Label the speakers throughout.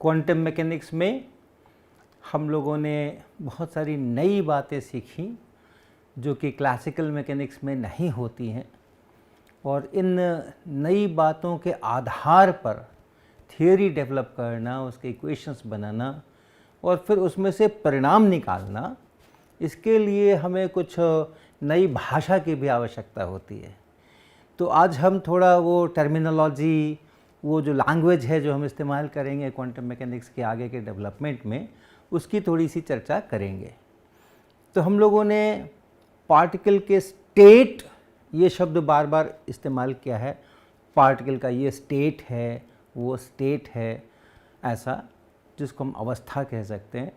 Speaker 1: Quantum mechanics में हम लोगों ने बहुत सारी नई बातें सीखी जो कि क्लासिकल मैकेनिक्स में नहीं होती हैं, और इन नई बातों के आधार पर थियोरी डेवलप करना, उसके इक्वेशंस बनाना और फिर उसमें से परिणाम निकालना, इसके लिए हमें कुछ नई भाषा की भी आवश्यकता होती है। तो आज हम थोड़ा वो टर्मिनोलॉजी, वो जो लैंग्वेज है जो हम इस्तेमाल करेंगे क्वांटम मैकेनिक्स के आगे के डेवलपमेंट में, उसकी थोड़ी सी चर्चा करेंगे। तो हम लोगों ने पार्टिकल के स्टेट, ये शब्द बार बार इस्तेमाल किया है। पार्टिकल का ये स्टेट है, वो स्टेट है, ऐसा, जिसको हम अवस्था कह सकते हैं।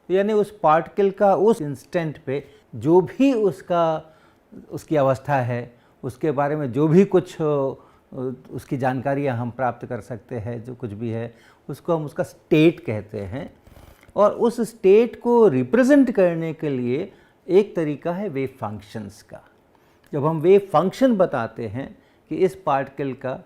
Speaker 1: यानी उस पार्टिकल का उस इंस्टेंट पे जो भी उसकी अवस्था है, उसके बारे में जो भी कुछ उसकी जानकारियाँ हम प्राप्त कर सकते हैं, जो कुछ भी है उसको हम उसका स्टेट कहते हैं। और उस स्टेट को रिप्रेजेंट करने के लिए एक तरीका है वेव फंक्शंस का। जब हम वेव फंक्शन बताते हैं कि इस पार्टिकल का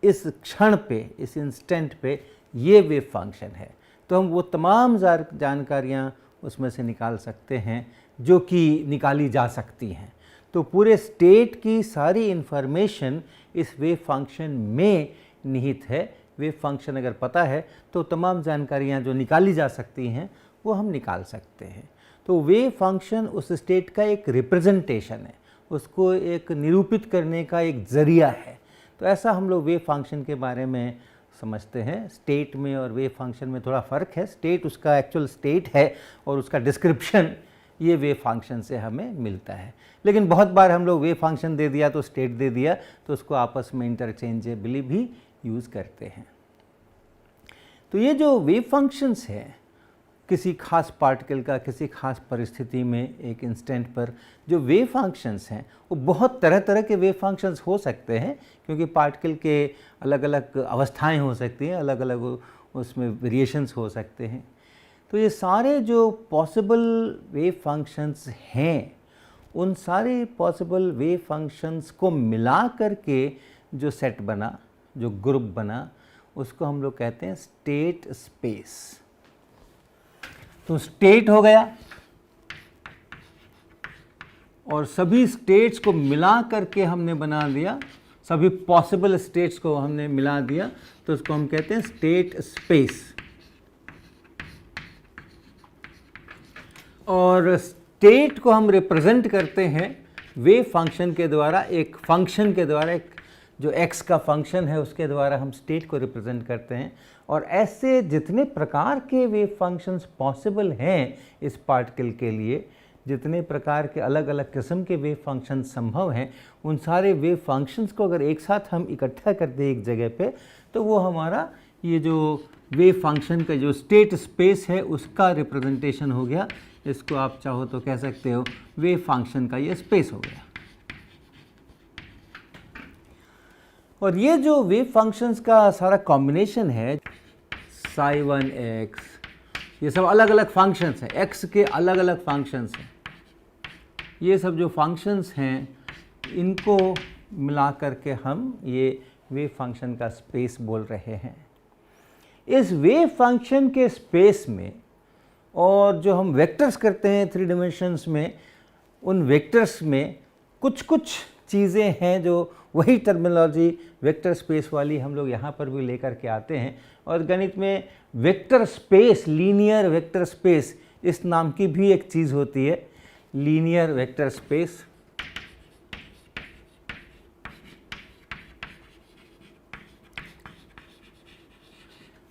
Speaker 1: इस क्षण पे, इस इंस्टेंट पे ये वेव फंक्शन है, तो हम वो तमाम जानकारियाँ उसमें से निकाल सकते हैं जो कि निकाली जा सकती हैं। तो पूरे स्टेट की सारी इन्फॉर्मेशन इस वेव फंक्शन में निहित है। वेव फंक्शन अगर पता है तो तमाम जानकारियाँ जो निकाली जा सकती हैं वो हम निकाल सकते हैं। तो वेव फंक्शन उस स्टेट का एक रिप्रेजेंटेशन है, उसको एक निरूपित करने का एक ज़रिया है। तो ऐसा हम लोग वेव फंक्शन के बारे में समझते हैं। स्टेट में और वेव फंक्शन में थोड़ा फ़र्क है। स्टेट उसका एक्चुअल स्टेट है और उसका डिस्क्रिप्शन ये वेव फंक्शन से हमें मिलता है। लेकिन बहुत बार हम लोग वेव फंक्शन दे दिया तो स्टेट दे दिया, तो उसको आपस में इंटरचेंजेबली भी यूज़ करते हैं। तो ये जो वेव फंक्शंस हैं, किसी खास पार्टिकल का किसी खास परिस्थिति में एक इंस्टेंट पर जो वेव फंक्शंस हैं, वो बहुत तरह तरह के वेव फंक्शंस हो सकते हैं, क्योंकि पार्टिकल के अलग अलग अवस्थाएं हो सकती हैं, अलग अलग उसमें वेरिएशंस हो सकते हैं। तो ये सारे जो पॉसिबल वेव फंक्शंस हैं, उन सारे पॉसिबल वेव फंक्शंस को मिला करके जो सेट बना, जो ग्रुप बना, उसको हम लोग कहते हैं स्टेट स्पेस। तो स्टेट हो गया और सभी स्टेट्स को मिला करके हमने बना दिया, सभी पॉसिबल स्टेट्स को हमने मिला दिया, तो उसको हम कहते हैं स्टेट स्पेस। और स्टेट को हम रिप्रेजेंट करते हैं वेव फंक्शन के द्वारा, एक फंक्शन के द्वारा, एक जो x का फंक्शन है उसके द्वारा हम स्टेट को रिप्रेजेंट करते हैं। और ऐसे जितने प्रकार के वेव फंक्शंस पॉसिबल हैं इस पार्टिकल के लिए, जितने प्रकार के अलग अलग किस्म के वेव फंक्शन संभव हैं, उन सारे वेव फंक्शंस को अगर एक साथ हम इकट्ठा कर दें एक जगह पे, तो वो हमारा ये जो वेव फंक्शन का जो स्टेट स्पेस है उसका रिप्रेजेंटेशन हो गया। इसको आप चाहो तो कह सकते हो वेव फंक्शन का ये स्पेस हो गया। और ये जो वेव फंक्शंस का सारा कॉम्बिनेशन है, psi1x, ये सब अलग अलग फंक्शंस हैं, x के अलग अलग फंक्शंस हैं। ये सब जो फंक्शंस हैं इनको मिला करके हम ये वेव फंक्शन का स्पेस बोल रहे हैं। इस वेव फंक्शन के स्पेस में और जो हम वेक्टर्स करते हैं 3 डायमेंशंस में, उन वेक्टर्स में कुछ कुछ चीज़ें हैं जो वही टर्मिनोलॉजी वेक्टर स्पेस वाली हम लोग यहाँ पर भी लेकर के आते हैं। और गणित में vector space, linear vector space, इस नाम की भी एक चीज़ होती है, लीनियर वेक्टर स्पेस।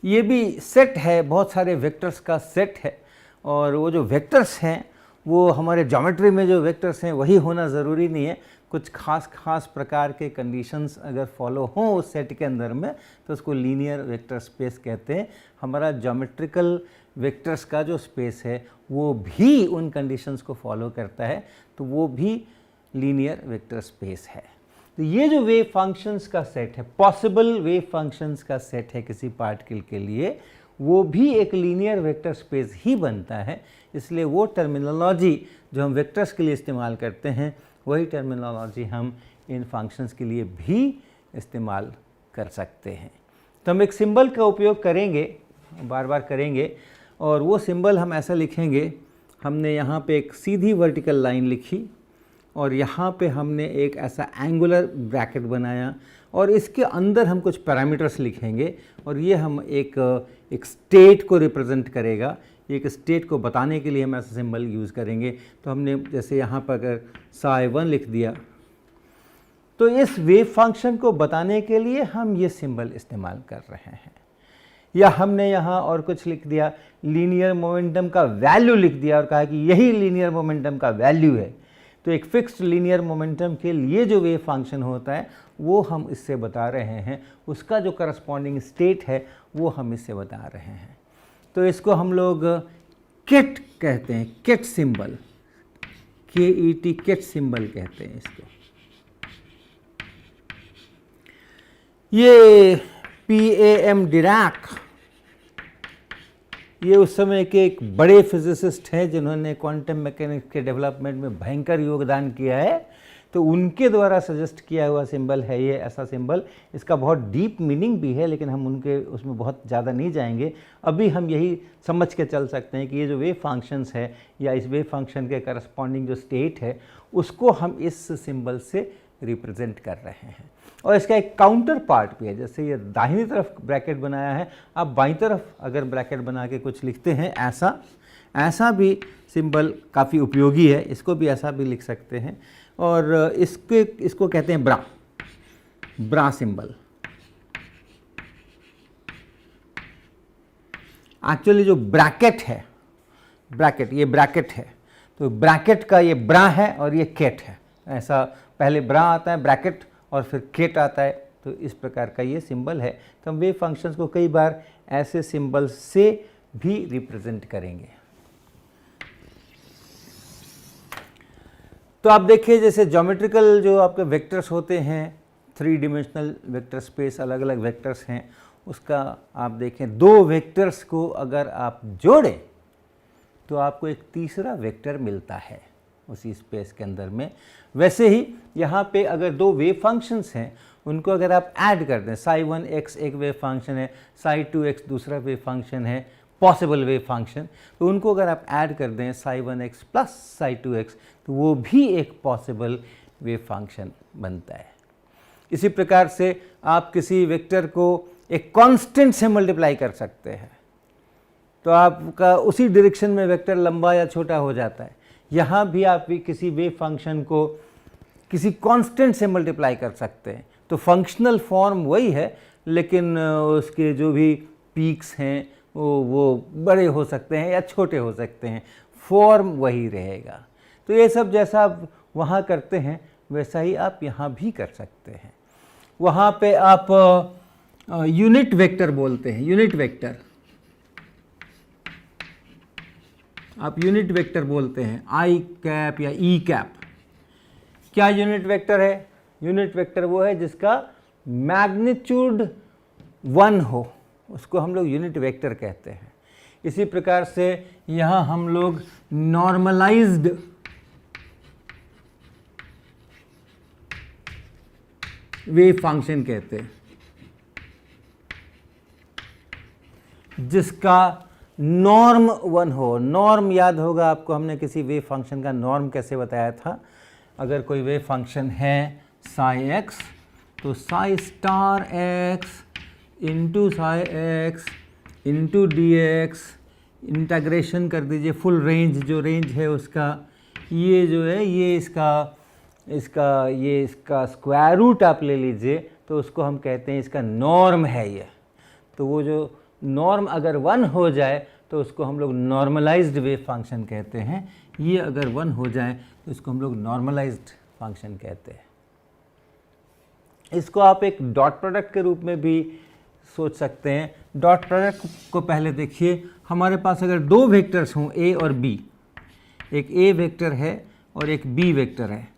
Speaker 1: ये भी सेट है, बहुत सारे वेक्टर्स का सेट है। और वो जो वेक्टर्स हैं वो हमारे ज्योमेट्री में जो वेक्टर्स हैं वही होना ज़रूरी नहीं है। कुछ खास प्रकार के कंडीशंस अगर फॉलो हों उस सेट के अंदर में, तो उसको लीनियर वेक्टर स्पेस कहते हैं। हमारा ज्योमेट्रिकल वेक्टर्स का जो स्पेस है वो भी उन कंडीशंस को फॉलो करता है, तो वो भी लीनियर वेक्टर स्पेस है। तो ये जो वेव फंक्शंस का सेट है, पॉसिबल वेव फंक्शंस का सेट है किसी पार्टिकल के लिए, वो भी एक लीनियर वेक्टर स्पेस ही बनता है। इसलिए वो टर्मिनोलॉजी जो हम वेक्टर्स के लिए इस्तेमाल करते हैं, वही टर्मिनोलॉजी हम इन फंक्शंस के लिए भी इस्तेमाल कर सकते हैं। तो हम एक सिंबल का उपयोग करेंगे बार बार करेंगे। और वो सिंबल हम ऐसा लिखेंगे, हमने यहाँ पे एक सीधी वर्टिकल लाइन लिखी और यहाँ पे हमने एक ऐसा एंगुलर ब्रैकेट बनाया और इसके अंदर हम कुछ पैरामीटर्स लिखेंगे और ये हम एक स्टेट को रिप्रेजेंट करेगा। एक स्टेट को बताने के लिए हम ऐसा सिंबल यूज़ करेंगे। तो हमने जैसे यहाँ पर अगर psi1 लिख दिया तो इस वेव फंक्शन को बताने के लिए हम ये सिंबल इस्तेमाल कर रहे हैं। या हमने यहाँ और कुछ लिख दिया, लीनियर मोमेंटम का वैल्यू लिख दिया और कहा कि यही लीनियर मोमेंटम का वैल्यू है। तो एक फिक्स्ड लीनियर मोमेंटम के लिए जो वेव फंक्शन होता है वो हम इससे बता रहे हैं, उसका जो करस्पॉन्डिंग स्टेट है वो हम इससे बता रहे हैं। तो इसको हम लोग केट कहते हैं, ket symbol, KET ket symbol कहते हैं इसको। ये PAM डिराक, ये उस समय के एक बड़े फिजिसिस्ट हैं जिन्होंने क्वांटम मैकेनिक्स के डेवलपमेंट में भयंकर योगदान किया है। तो उनके द्वारा सजेस्ट किया हुआ सिंबल है ये ऐसा सिंबल। इसका बहुत डीप मीनिंग भी है लेकिन हम उनके उसमें बहुत ज़्यादा नहीं जाएंगे। अभी हम यही समझ के चल सकते हैं कि ये जो वेव फंक्शंस है या इस वेव फंक्शन के करस्पॉन्डिंग जो स्टेट है उसको हम इस सिंबल से रिप्रेजेंट कर रहे हैं। और इसका एक काउंटर पार्ट भी है, जैसे ये दाहिनी तरफ ब्रैकेट बनाया है, आप बाईं तरफ अगर ब्रैकेट बना के कुछ लिखते हैं ऐसा भी सिंबल काफ़ी उपयोगी है, इसको भी ऐसा भी लिख सकते हैं। और इसको कहते हैं ब्रा सिंबल। एक्चुअली जो ब्रैकेट है, ये ब्रैकेट है, तो ब्रैकेट का ये ब्रा है और ये केट है। ऐसा पहले ब्रा आता है ब्रैकेट और फिर केट आता है, तो इस प्रकार का ये सिंबल है। तो हम वेव फंक्शंस को कई बार ऐसे सिंबल से भी रिप्रेजेंट करेंगे। तो आप देखिए जैसे ज्योमेट्रिकल जो आपके वेक्टर्स होते हैं, 3 डिमेंशनल वेक्टर स्पेस, अलग अलग वेक्टर्स हैं, उसका आप देखें 2 वेक्टर्स को अगर आप जोड़ें तो आपको एक तीसरा वेक्टर मिलता है उसी स्पेस के अंदर में। वैसे ही यहाँ पे अगर 2 वेव फंक्शंस हैं उनको अगर आप ऐड कर दें, psi1x एक वेव फंक्शन है, psi2x दूसरा वेव फंक्शन है, पॉसिबल वेव फंक्शन, तो उनको अगर आप ऐड कर दें psi1x प्लस psi2x तो वो भी एक पॉसिबल वेव फंक्शन बनता है। इसी प्रकार से आप किसी वेक्टर को एक कांस्टेंट से मल्टीप्लाई कर सकते हैं तो आपका उसी डायरेक्शन में वेक्टर लंबा या छोटा हो जाता है। यहाँ भी आप भी किसी वेव फंक्शन को किसी कांस्टेंट से मल्टीप्लाई कर सकते हैं, तो फंक्शनल फॉर्म वही है लेकिन उसके जो भी पीक्स हैं वो बड़े हो सकते हैं या छोटे हो सकते हैं, फॉर्म वही रहेगा। तो ये सब जैसा आप वहाँ करते हैं वैसा ही आप यहाँ भी कर सकते हैं। वहाँ पे आप यूनिट वेक्टर बोलते हैं, यूनिट वेक्टर, आप यूनिट वेक्टर बोलते हैं, आई कैप या ई कैप। क्या यूनिट वेक्टर है? यूनिट वेक्टर वो है जिसका मैग्नीट्यूड 1 हो, उसको हम लोग यूनिट वेक्टर कहते हैं। इसी प्रकार से यहाँ हम लोग नॉर्मलाइज्ड वेव फंक्शन कहते हैं जिसका नॉर्म 1 हो। नॉर्म याद होगा आपको, हमने किसी वेव फंक्शन का नॉर्म कैसे बताया था। अगर कोई वेव फंक्शन है psi x तो psi star x into Sai x into D x, integration कर दीजिए फुल रेंज, जो रेंज है उसका, ये जो है ये इसका स्क्वायर रूट आप ले लीजिए तो उसको हम कहते हैं इसका नॉर्म है ये। तो वो जो नॉर्म अगर 1 हो जाए तो उसको हम लोग नॉर्मलाइज्ड वेव फंक्शन कहते हैं। ये अगर 1 हो जाए तो इसको हम लोग नॉर्मलाइज्ड फंक्शन कहते हैं। इसको आप एक डॉट प्रोडक्ट के रूप में भी सोच सकते हैं। डॉट प्रोडक्ट को पहले देखिए, हमारे पास अगर 2 वेक्टर्स हों a और b, एक a वेक्टर है और एक b वेक्टर है,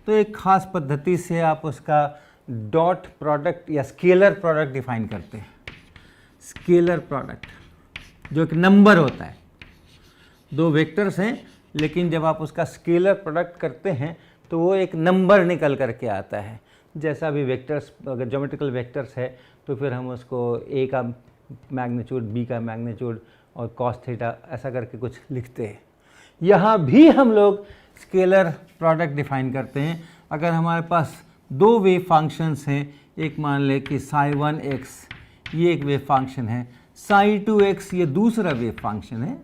Speaker 1: तो एक ख़ास पद्धति से आप उसका डॉट प्रोडक्ट या स्केलर प्रोडक्ट डिफाइन करते हैं। स्केलर प्रोडक्ट जो एक नंबर होता है, 2 वेक्टर्स हैं लेकिन जब आप उसका स्केलर प्रोडक्ट करते हैं तो वो एक नंबर निकल करके आता है। जैसा भी वेक्टर्स, अगर ज्योमेट्रिकल वेक्टर्स है तो फिर हम उसको a का मैग्नीट्यूड, बी का मैग्नीट्यूड और कॉस थीटा ऐसा करके कुछ लिखते हैं। यहाँ भी हम लोग स्केलर प्रोडक्ट डिफाइन करते हैं। अगर हमारे पास दो वेव फंक्शंस हैं, एक मान लें कि psi1 x ये एक वेव फंक्शन है, psi2 x ये दूसरा वेव फंक्शन है,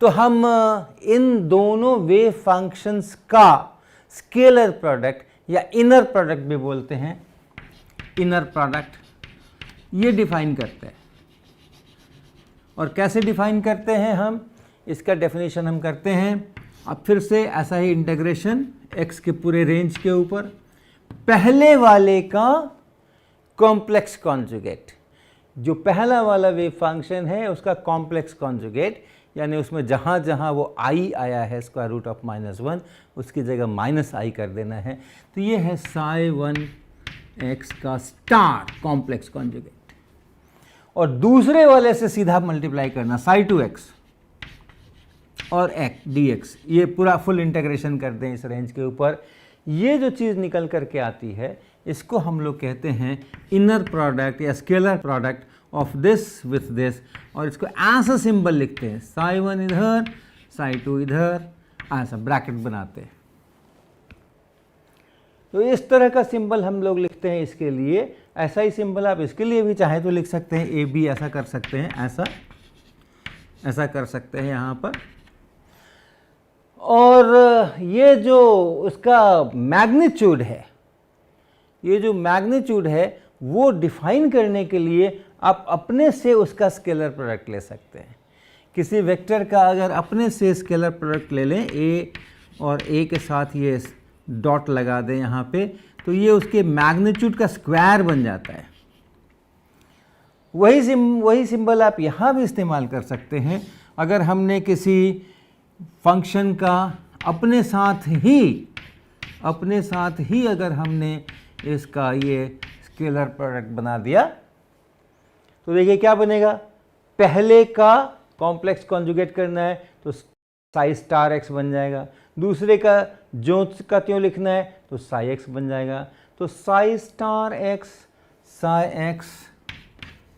Speaker 1: तो हम इन दोनों वेव फंक्शंस का स्केलर प्रोडक्ट या इनर प्रोडक्ट भी बोलते हैं, इनर प्रोडक्ट, ये डिफाइन करते हैं। और कैसे डिफाइन करते हैं हम, इसका डेफिनेशन हम करते हैं अब फिर से ऐसा ही इंटीग्रेशन x के पूरे रेंज के ऊपर, पहले वाले का कॉम्प्लेक्स कॉन्जुगेट, जो पहला वाला वेव फंक्शन है उसका कॉम्प्लेक्स कॉन्जुगेट, यानी उसमें जहाँ जहाँ वो i आया है स्क्वायर रूट ऑफ -1 उसकी जगह -i कर देना है। तो ये है psi1 x का स्टार कॉम्प्लेक्स कॉन्जुगेट, और दूसरे वाले से सीधा मल्टीप्लाई करना psi2 x और x dx, ये पूरा फुल इंटीग्रेशन कर दें इस रेंज के ऊपर। ये जो चीज़ निकल करके आती है इसको हम लोग कहते हैं इनर प्रोडक्ट या scalar product of this with this, और इसको ऐसा सिंबल लिखते हैं, psi1 इधर psi2 इधर, ऐसा ब्रैकेट बनाते हैं। तो इस तरह का सिंबल हम लोग लिखते हैं इसके लिए। ऐसा ही सिंबल आप इसके लिए भी चाहें तो लिख सकते हैं, ए बी ऐसा कर सकते हैं, ऐसा कर सकते हैं यहाँ पर। और ये जो उसका मैग्नीट्यूड है, ये जो मैग्नीट्यूड है वो डिफाइन करने के लिए आप अपने से उसका स्केलर प्रोडक्ट ले सकते हैं। किसी वेक्टर का अगर अपने से स्केलर प्रोडक्ट ले लें, ए और ए के साथ ये डॉट लगा दें यहाँ पे, तो ये उसके मैग्नीट्यूड का स्क्वायर बन जाता है। वही सिंबल आप यहाँ भी इस्तेमाल कर सकते हैं। अगर हमने किसी फंक्शन का अपने साथ ही अगर हमने इसका ये स्केलर प्रोडक्ट बना दिया, तो देखिए क्या बनेगा, पहले का कॉम्प्लेक्स कॉन्जुगेट करना है तो psi स्टार x बन जाएगा, दूसरे का जो का त्यों लिखना है तो psi x बन जाएगा। तो psi star x psi x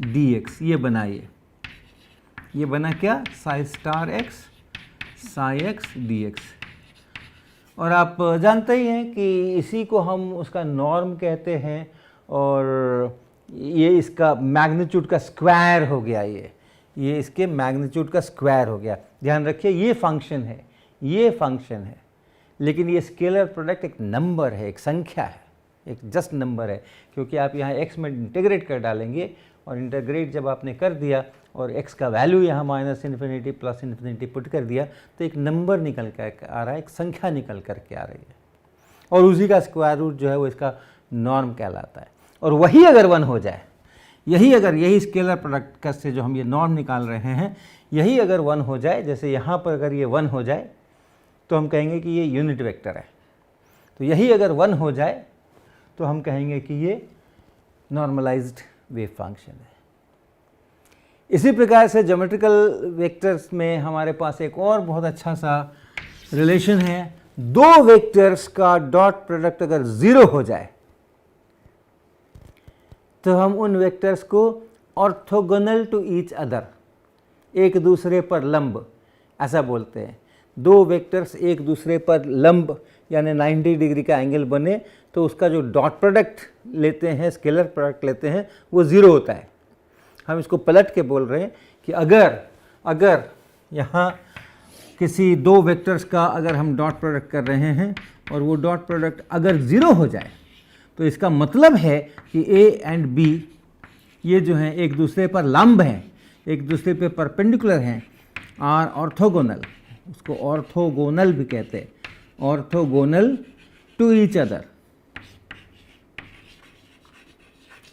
Speaker 1: dx ये बना, ये बना क्या, psi star x psi x dx। और आप जानते ही हैं कि इसी को हम उसका नॉर्म कहते हैं, और ये इसका मैग्नीट्यूड का स्क्वायर हो गया, ये इसके मैग्नीट्यूड का स्क्वायर हो गया। ध्यान रखिए ये फंक्शन है, लेकिन ये स्केलर प्रोडक्ट एक नंबर है, एक संख्या है, एक जस्ट नंबर है, क्योंकि आप यहाँ x में इंटीग्रेट कर डालेंगे, और इंटीग्रेट जब आपने कर दिया और x का वैल्यू यहाँ -∞ +∞ पुट कर दिया, तो एक नंबर निकल कर आ रहा है, एक संख्या निकल कर के आ रही है, और उसी का स्क्वायर रूट जो है वो इसका नॉर्म कहलाता है। और वही अगर 1 हो जाए, यही स्केलर प्रोडक्ट का से जो हम ये नॉर्म निकाल रहे हैं, यही अगर 1 हो जाए, जैसे यहाँ पर अगर ये 1 हो जाए तो हम कहेंगे कि ये यूनिट वेक्टर है। तो यही अगर 1 हो जाए तो हम कहेंगे कि ये नॉर्मलाइज्ड वेव फंक्शन है। इसी प्रकार से ज्योमेट्रिकल वेक्टर्स में हमारे पास एक और बहुत अच्छा सा रिलेशन है। दो वेक्टर्स का डॉट प्रोडक्ट अगर 0 हो जाए तो हम उन वेक्टर्स को ऑर्थोगोनल टू ईच अदर, एक दूसरे पर लंब ऐसा बोलते हैं। दो वेक्टर्स एक दूसरे पर लंब यानी 90 डिग्री का एंगल बने तो उसका जो डॉट प्रोडक्ट लेते हैं, स्केलर प्रोडक्ट लेते हैं, वो 0 होता है। हम इसको पलट के बोल रहे हैं कि अगर यहाँ किसी दो वेक्टर्स का अगर हम डॉट प्रोडक्ट कर रहे हैं और वो डॉट प्रोडक्ट अगर 0 हो जाए तो इसका मतलब है कि A एंड B ये जो हैं एक दूसरे पर लंब हैं, एक दूसरे पे परपेंडिकुलर हैं, आर ऑर्थोगोनल, उसको ऑर्थोगोनल भी कहते हैं, ऑर्थोगोनल टू ईच अदर,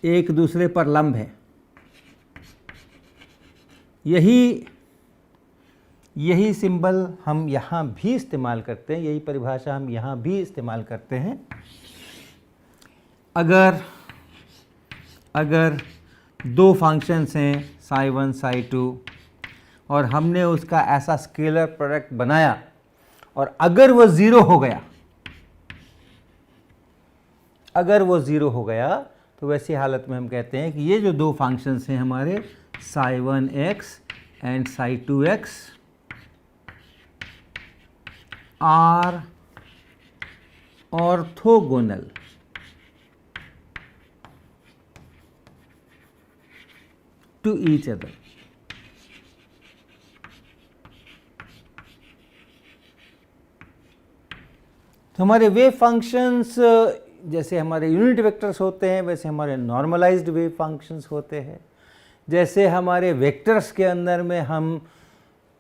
Speaker 1: एक दूसरे पर लंब है। यही सिंबल हम यहाँ भी इस्तेमाल करते हैं, यही परिभाषा हम यहाँ भी इस्तेमाल करते हैं। अगर दो फंक्शंस हैं psi1 psi2 और हमने उसका ऐसा स्केलर प्रोडक्ट बनाया और अगर वो 0 हो गया तो वैसी हालत में हम कहते हैं कि ये जो दो फंक्शंस हैं हमारे psi1x and psi2x are orthogonal to each other. तो हमारे वेव फंक्शंस जैसे हमारे यूनिट वेक्टर्स होते हैं वैसे हमारे नॉर्मलाइज्ड वेव फंक्शंस होते हैं। जैसे हमारे वेक्टर्स के अंदर में हम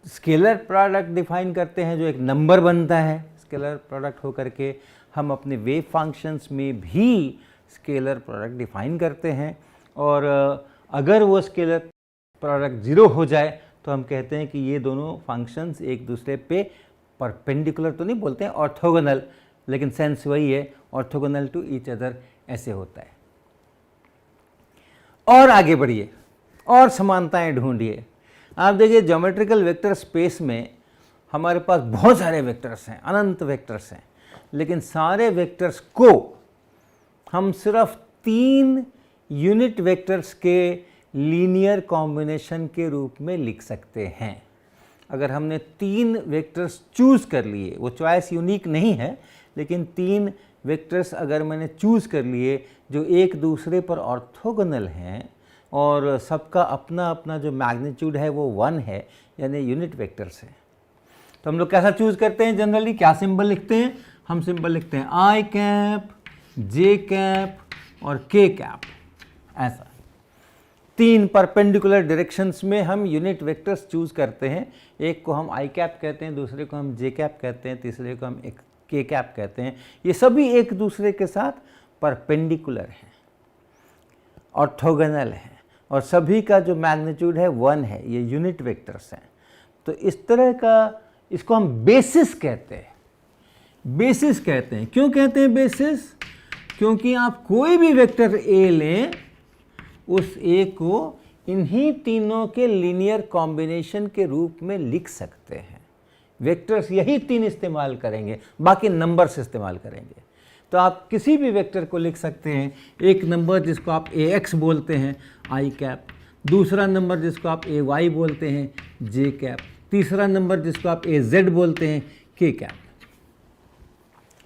Speaker 1: स्केलर प्रोडक्ट डिफाइन करते हैं जो एक नंबर बनता है, स्केलर प्रोडक्ट होकर के हम अपने वेव फंक्शंस में भी स्केलर प्रोडक्ट डिफाइन करते हैं। और अगर वो स्केलर प्रोडक्ट ज़ीरो हो जाए तो हम कहते हैं कि ये दोनों फंक्शंस एक दूसरे पे परपेंडिकुलर तो नहीं बोलते हैं, ऑर्थोगोनल, लेकिन सेंस वही है, ऑर्थोगोनल टू ईच अदर ऐसे होता है। और आगे बढ़िए और समानताएं ढूंढिए। आप देखिए ज्योमेट्रिकल वेक्टर स्पेस में हमारे पास बहुत सारे वेक्टर्स हैं, अनंत वेक्टर्स हैं, लेकिन सारे वेक्टर्स को हम सिर्फ 3 यूनिट वेक्टर्स के लीनियर कॉम्बिनेशन के रूप में लिख सकते हैं। अगर हमने 3 वेक्टर्स चूज़ कर लिए, वो चॉइस यूनिक नहीं है, लेकिन 3 वेक्टर्स अगर मैंने चूज़ कर लिए जो एक दूसरे पर ऑर्थोगोनल हैं और सबका अपना अपना जो मैग्नीट्यूड है वो 1 है, यानी यूनिट वेक्टर्स हैं, तो हम लोग कैसा चूज़ करते हैं? जनरली क्या सिंबल लिखते हैं? हम सिंबल लिखते हैं आई कैप, जे कैप और के कैप। ऐसा 3 परपेंडिकुलर डायरेक्शंस में हम यूनिट वेक्टर्स चूज़ करते हैं। एक को हम आई कैप कहते हैं, दूसरे को हम जे कैप कहते हैं, तीसरे को हम एक के कैप कहते हैं। ये सभी एक दूसरे के साथ परपेंडिकुलर हैं, ऑर्थोगोनल हैं, और सभी का जो मैग्नीट्यूड है 1 है। ये यूनिट वेक्टर्स हैं। तो इस तरह का, इसको हम बेसिस कहते हैं। बेसिस कहते हैं। क्यों कहते हैं बेसिस? क्योंकि आप कोई भी वेक्टर ए लें, उस ए को इन्हीं तीनों के लीनियर कॉम्बिनेशन के रूप में लिख सकते हैं। वेक्टर्स यही 3 इस्तेमाल करेंगे, बाकी नंबर्स इस्तेमाल करेंगे। तो आप किसी भी वेक्टर को लिख सकते हैं। एक नंबर जिसको आप ए एक्स बोलते हैं, आई कैप, दूसरा नंबर जिसको आप ए वाई बोलते हैं, जे कैप, तीसरा नंबर जिसको आप ए जेड बोलते हैं, के कैप।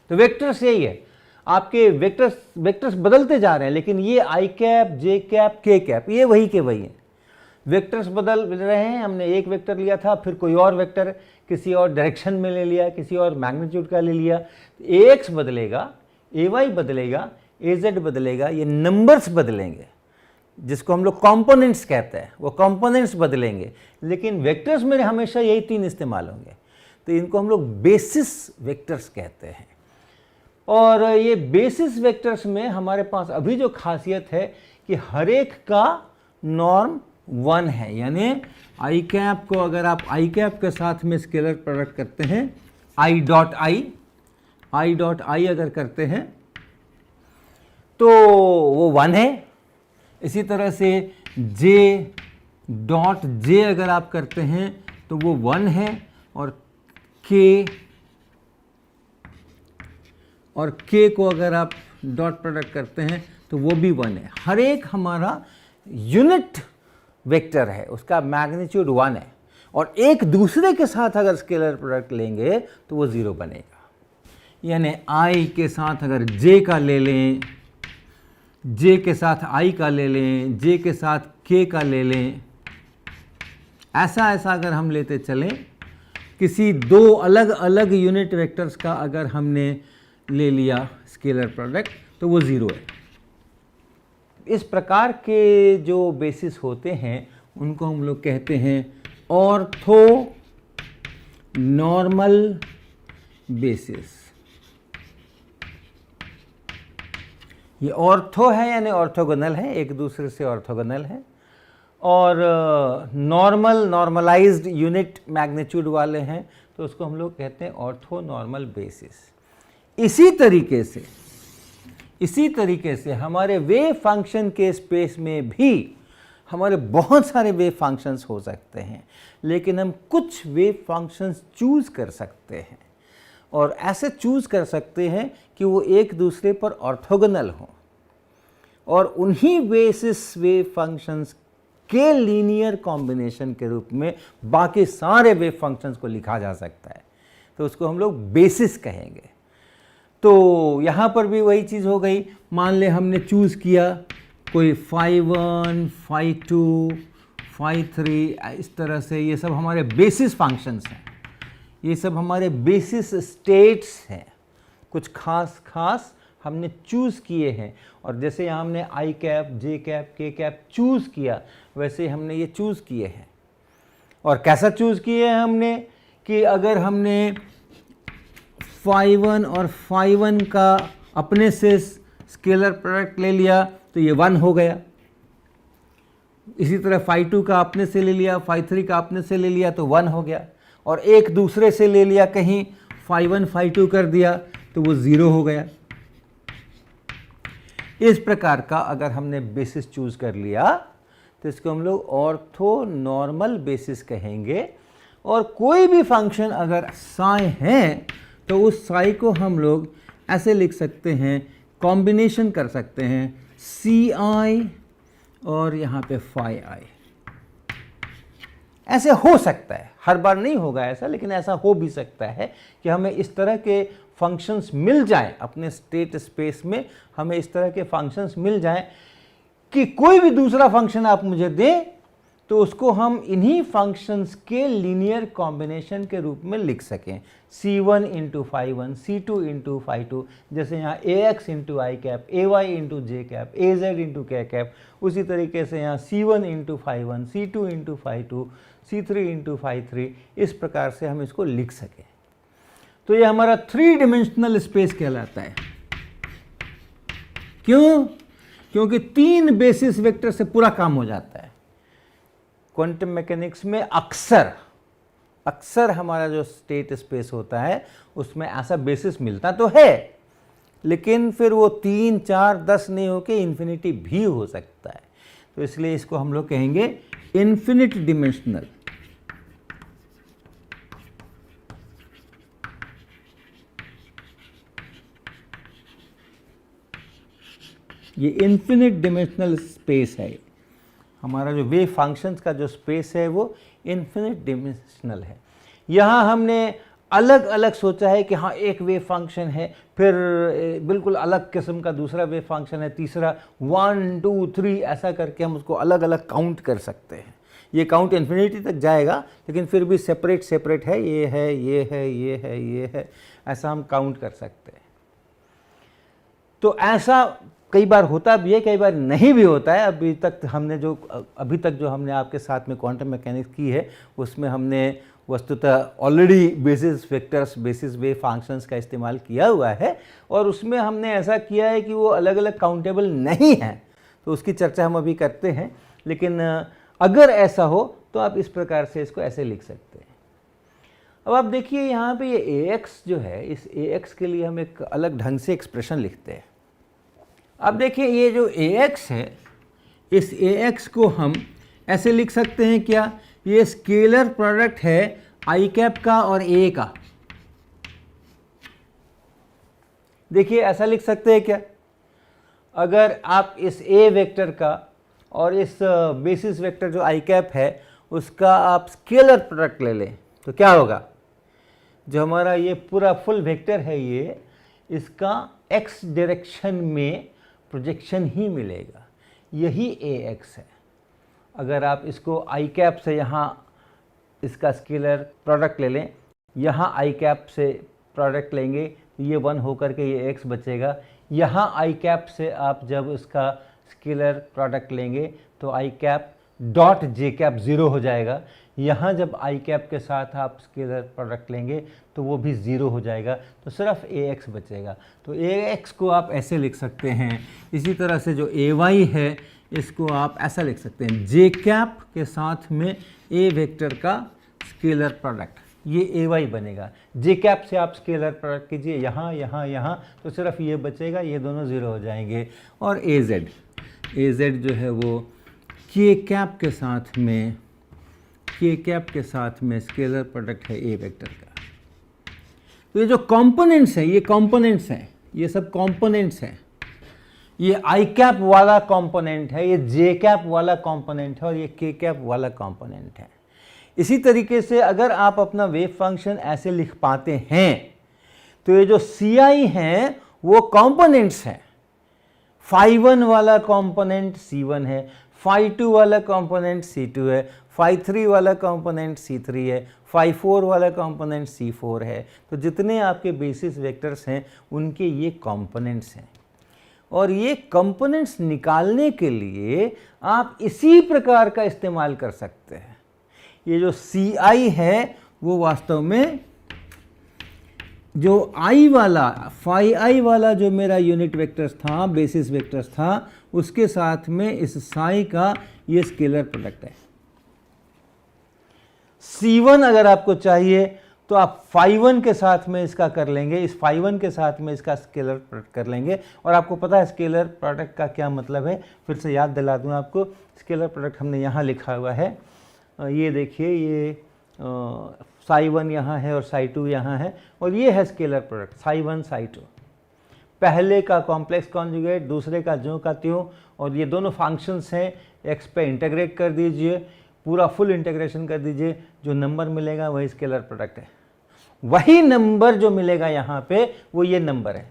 Speaker 1: तो वेक्टर्स यही है। आपके वेक्टर्स बदलते जा रहे हैं, लेकिन ये आई कैप, जे कैप, के कैप ये वही के वही हैं। वेक्टर्स बदल रहे हैं। हमने एक वेक्टर लिया था, फिर कोई और वेक्टर किसी और डायरेक्शन में ले लिया, किसी और मैग्नीट्यूड का ले लिया। ए एक्स बदलेगा, ए वाई बदलेगा, ए जेड बदलेगा, ये नंबर्स बदलेंगे जिसको हम लोग कंपोनेंट्स कहते हैं, वो कंपोनेंट्स बदलेंगे, लेकिन वेक्टर्स में हमेशा यही 3 इस्तेमाल होंगे। तो इनको हम लोग बेसिस वेक्टर्स कहते हैं। और ये बेसिस वेक्टर्स में हमारे पास अभी जो खासियत है कि हर एक का नॉर्म 1 है। यानी आई कैप को अगर आप आई कैप के साथ में स्केलर प्रोडक्ट करते हैं, आई डॉट आई अगर करते हैं तो वो 1 है। इसी तरह से जे डॉट जे अगर आप करते हैं तो वो 1 है, और के को अगर आप डॉट प्रोडक्ट करते हैं तो वो भी 1 है। हर एक हमारा यूनिट वेक्टर है, उसका मैग्नीट्यूड 1 है, और एक दूसरे के साथ अगर स्केलर प्रोडक्ट लेंगे तो वो 0 बनेगा। यानी आई के साथ अगर जे का ले लें, जे के साथ आई का ले लें, जे के साथ के का ले लें, ऐसा अगर हम लेते चलें, किसी 2 अलग अलग यूनिट वेक्टर्स का अगर हमने ले लिया स्केलर प्रोडक्ट तो वो 0 है। इस प्रकार के जो बेसिस होते हैं उनको हम लोग कहते हैं ऑर्थो नॉर्मल बेसिस। ये ऑर्थो है यानी ऑर्थोगोनल है, एक दूसरे से ऑर्थोगोनल है, और नॉर्मलाइज्ड यूनिट मैग्नीट्यूड वाले हैं, तो उसको हम लोग कहते हैं ऑर्थो नॉर्मल बेसिस। इसी तरीके से हमारे वेव फंक्शन के स्पेस में भी हमारे बहुत सारे वेव फंक्शंस हो सकते हैं, लेकिन हम कुछ वेव फंक्शंस चूज़ कर सकते हैं, और ऐसे चूज़ कर सकते हैं कि वो एक दूसरे पर ऑर्थोगोनल हों। और उन्हीं बेसिस वेव फंक्शंस के लीनियर कॉम्बिनेशन के रूप में बाकी सारे वेव फंक्शंस को लिखा जा सकता है, तो उसको हम लोग बेसिस कहेंगे। तो यहाँ पर भी वही चीज़ हो गई। मान ले हमने चूज़ किया कोई phi1, phi2, phi3, इस तरह से, ये सब हमारे बेसिस फंक्शंस हैं, ये सब हमारे बेसिस स्टेट्स हैं, कुछ खास खास हमने चूज़ किए हैं। और जैसे यहाँ हमने आई कैप, जे कैप, के कैप चूज़ किया, वैसे हमने ये चूज़ किए हैं। और कैसा चूज़ किए हैं हमने कि अगर हमने phi1 और phi1 का अपने से स्केलर प्रोडक्ट ले लिया तो ये 1 हो गया। इसी तरह phi2 का अपने से ले लिया, phi3 का अपने से ले लिया तो 1 हो गया। और एक दूसरे से ले लिया, कहीं phi1 phi2 कर दिया तो वो 0 हो गया। इस प्रकार का अगर हमने बेसिस चूज कर लिया तो इसको हम लोग ऑर्थोनॉर्मल बेसिस कहेंगे। और कोई भी फंक्शन अगर साई है तो उस साई को हम लोग ऐसे लिख सकते हैं, कॉम्बिनेशन कर सकते हैं, सी आई और यहाँ पे फाई आई। ऐसे हो सकता है, हर बार नहीं होगा ऐसा, लेकिन ऐसा हो भी सकता है कि हमें इस तरह के फंक्शंस मिल जाएं अपने स्टेट स्पेस में, हमें इस तरह के फंक्शंस मिल जाएं कि कोई भी दूसरा फंक्शन आप मुझे दें तो उसको हम इन्हीं फंक्शंस के लीनियर कॉम्बिनेशन के रूप में लिख सकें। c1 into phi1, c2 into phi2, जैसे यहाँ ax इंटू आई कैप, ay इंटू जे कैप, az इंटू के कैप। उसी तरीके से यहाँ c1 into phi1, c2 into phi2, c3 into phi3, इस प्रकार से हम इसको लिख सकें। तो ये हमारा 3 डायमेंशनल स्पेस कहलाता है। क्यों? क्योंकि 3 बेसिस वेक्टर से पूरा काम हो जाता है। क्वांटम मैकेनिक्स में अक्सर हमारा जो स्टेट स्पेस होता है उसमें ऐसा बेसिस मिलता तो है, लेकिन फिर वो 3, 4, 10 नहीं होके इन्फिनिटी भी हो सकता है। तो इसलिए इसको हम लोग कहेंगे इन्फिनिट डिमेंशनल। ये इन्फिनिट डिमेंशनल स्पेस है। हमारा जो वेव फंक्शंस का जो स्पेस है वो इन्फिनिट डिमेंशनल है। यहाँ हमने अलग अलग सोचा है कि हाँ एक वेव फंक्शन है, फिर बिल्कुल अलग किस्म का दूसरा वेव फंक्शन है, तीसरा 1, 2, 3 ऐसा करके हम उसको अलग अलग काउंट कर सकते हैं। ये काउंट इन्फिनिटी तक जाएगा, लेकिन फिर भी सेपरेट है, ये है, ये है, ये है, ये है, ऐसा हम काउंट कर सकते हैं। तो ऐसा कई बार होता भी है, कई बार नहीं भी होता है। अभी तक जो हमने आपके साथ में क्वांटम मैकेनिक्स की है उसमें हमने वस्तुतः already basis vectors, basis wave functions का इस्तेमाल किया हुआ है, और उसमें हमने ऐसा किया है कि वो अलग अलग काउंटेबल नहीं हैं। तो उसकी चर्चा हम अभी करते हैं, लेकिन अगर ऐसा हो तो आप इस प्रकार से इसको ऐसे लिख सकते हैं। अब आप देखिए यहाँ पे ये ax जो है, इस ax के लिए हम एक अलग ढंग से एक्सप्रेशन लिखते हैं। अब देखिए ये जो ax है, इस ax को हम ऐसे लिख सकते हैं क्या, ये स्केलर प्रोडक्ट है आई कैप का और a का। देखिए ऐसा लिख सकते हैं क्या, अगर आप इस a वेक्टर का और इस बेसिस वेक्टर जो आई कैप है उसका आप स्केलर प्रोडक्ट ले लें तो क्या होगा, जो हमारा ये पूरा फुल वेक्टर है ये, इसका x डायरेक्शन में प्रोजेक्शन ही मिलेगा, यही ax है। अगर आप इसको आई कैप से यहाँ इसका स्केलर प्रोडक्ट ले लें, यहाँ आई कैप से प्रोडक्ट लेंगे तो ये 1 होकर के ये x बचेगा। यहाँ आई कैप से आप जब इसका स्केलर प्रोडक्ट लेंगे तो आई कैप डॉट जे कैप 0 हो जाएगा। यहाँ जब आई कैप के साथ आप स्केलर प्रोडक्ट लेंगे तो वो भी 0 हो जाएगा, तो सिर्फ ax बचेगा। तो ax को आप ऐसे लिख सकते हैं। इसी तरह से जो ay है इसको आप ऐसा लिख सकते हैं, जे कैप के साथ में a वेक्टर का स्केलर प्रोडक्ट, ये ay बनेगा। जे कैप से आप स्केलर प्रोडक्ट कीजिए यहाँ यहाँ यहाँ, तो सिर्फ ये बचेगा, ये दोनों 0 हो जाएंगे। और az जो है वो k कैप के साथ में स्केलर प्रोडक्ट है a वेक्टर का। तो ये जो कंपोनेंट्स हैं, ये सब कंपोनेंट्स हैं। ये आई कैप वाला कंपोनेंट है, ये जे कैप वाला कंपोनेंट है और ये के कैप वाला कंपोनेंट है। इसी तरीके से अगर आप अपना वेव फंक्शन ऐसे लिख पाते हैं तो ये जो सी आई हैं वो कंपोनेंट्स हैं। phi1 वाला कंपोनेंट C1 है, phi2 वाला कंपोनेंट C2 है, phi3 वाला कंपोनेंट C3 है, phi4 वाला कंपोनेंट C4 है। तो जितने आपके बेसिस वेक्टर्स हैं उनके ये कंपोनेंट्स हैं। और ये कंपोनेंट्स निकालने के लिए आप इसी प्रकार का इस्तेमाल कर सकते हैं। ये जो सी आई है वो वास्तव में जो आई वाला फाई आई वाला जो मेरा यूनिट वेक्टर्स था, बेसिस वेक्टर्स था, उसके साथ में इस साई का ये स्केलर प्रोडक्ट है। C1 अगर आपको चाहिए तो आप phi1 के साथ में इसका कर लेंगे, इस phi1 के साथ में इसका स्केलर प्रोडक्ट कर लेंगे। और आपको पता है स्केलर प्रोडक्ट का क्या मतलब है, फिर से याद दिला दूं आपको। स्केलर प्रोडक्ट हमने यहाँ लिखा हुआ है, ये देखिए, ये psi1 यहाँ है और psi2 यहाँ है, और ये है स्केलर प्रोडक्ट psi1 psi2। पहले का कॉम्प्लेक्स कॉन्जुगेट, दूसरे का ज्यों का त्यों, और ये दोनों फंक्शंस हैं। x पे इंटीग्रेट कर दीजिए, पूरा फुल इंटीग्रेशन कर दीजिए, जो नंबर मिलेगा वही स्केलर प्रोडक्ट है। वही नंबर जो मिलेगा यहाँ पे वो ये नंबर है,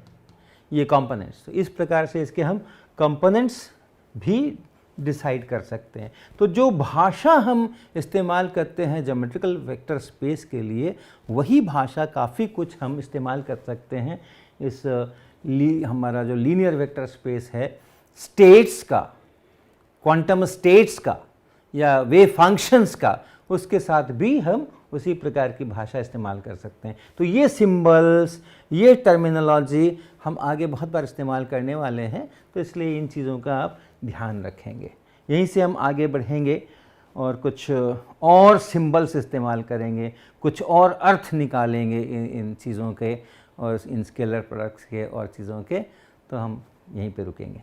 Speaker 1: ये कंपोनेंट्स। तो इस प्रकार से इसके हम कंपोनेंट्स भी डिसाइड कर सकते हैं। तो जो भाषा हम इस्तेमाल करते हैं ज्योमेट्रिकल वेक्टर स्पेस के लिए, वही भाषा काफ़ी कुछ हम इस्तेमाल कर सकते हैं इस हमारा जो लीनियर वेक्टर स्पेस है, स्टेट्स का, क्वांटम स्टेट्स का या वेव फंक्शंस का, उसके साथ भी हम उसी प्रकार की भाषा इस्तेमाल कर सकते हैं। तो ये सिंबल्स, ये टर्मिनोलॉजी हम आगे बहुत बार इस्तेमाल करने वाले हैं, तो इसलिए इन चीज़ों का आप ध्यान रखेंगे। यहीं से हम आगे बढ़ेंगे और कुछ और सिंबल्स इस्तेमाल करेंगे, कुछ और अर्थ निकालेंगे इन चीज़ों के और इन स्केलर प्रोडक्ट्स के और चीज़ों के। तो हम यहीं पे रुकेंगे।